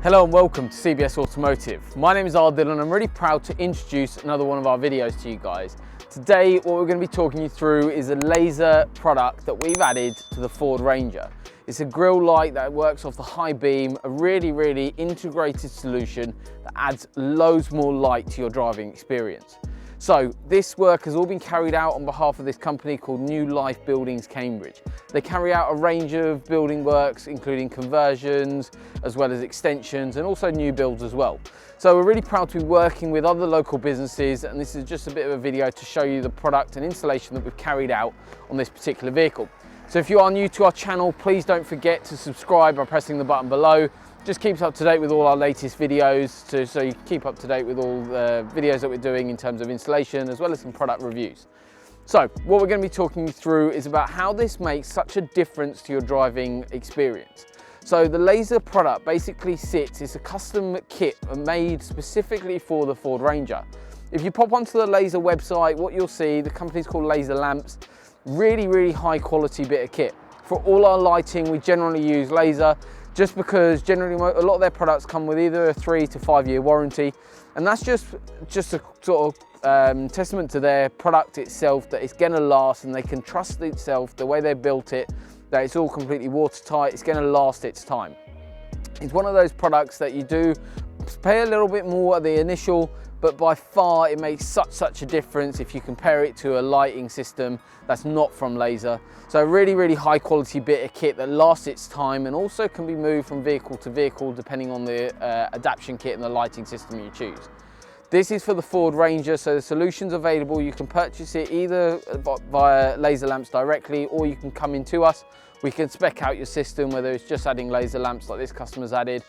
Hello and welcome to CBS Automotive. My name is Adil and I'm really proud to introduce another one of our videos to you guys. Today what we're going to be talking you through is a laser product that we've added to the Ford Ranger. It's a grille light that works off the high beam, a really integrated solution that adds loads more light to your driving experience. So this work has all been carried out on behalf of this company called New Life Buildings Cambridge. They carry out a range of building works, including conversions, as well as extensions, and also new builds as well. So we're really proud to be working with other local businesses, and this is just a bit of a video to show you the product and installation that we've carried out on this particular vehicle. So if you are new to our channel, please don't forget to subscribe by pressing the button below. Just keeps up to date with all our latest videos, so you keep up to date with all the videos that we're doing in terms of installation, as well as some product reviews. So what we're going to be talking you through is about how this makes such a difference to your driving experience. So the laser product basically it's a custom kit made specifically for the Ford Ranger. If you pop onto the Lazer website, what you'll see, the company's called Lazerlamps, really high quality bit of kit. For all our lighting, we generally use laser, just because generally a lot of their products come with either a 3 to 5 year warranty, and that's just a sort of testament to their product itself, that it's going to last and they can trust itself, the way they built it, that it's all completely watertight, it's going to last its time. It's one of those products that you do pay a little bit more at the initial, but by far it makes such a difference if you compare it to a lighting system that's not from Lazer. So a really high quality bit of kit that lasts its time and also can be moved from vehicle to vehicle depending on the adaptation kit and the lighting system you choose. This is for the Ford Ranger, so the solution's available. You can purchase it either via Lazerlamps directly, or you can come into us. We can spec out your system, whether it's just adding laser lamps like this customer's added.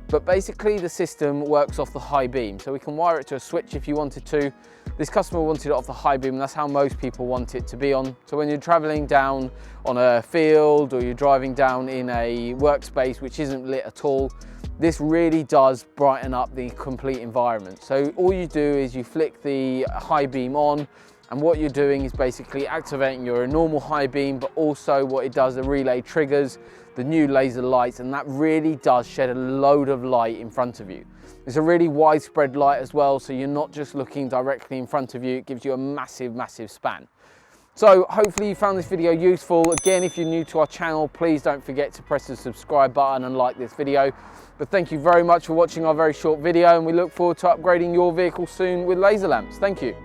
But basically the system works off the high beam, so we can wire it to a switch if you wanted to. This customer wanted it off the high beam, and that's how most people want it to be on. So when you're traveling down on a field, or you're driving down in a workspace which isn't lit at all, this really does brighten up the complete environment. So all you do is you flick the high beam on, and what you're doing is basically activating your normal high beam, but also what it does, the relay triggers the new Lazer Lights, and that really does shed a load of light in front of you. It's a really widespread light as well, so you're not just looking directly in front of you. It gives you a massive span. So hopefully you found this video useful. Again, if you're new to our channel, please don't forget to press the subscribe button and like this video. But thank you very much for watching our very short video, and we look forward to upgrading your vehicle soon with laser lamps. Thank you.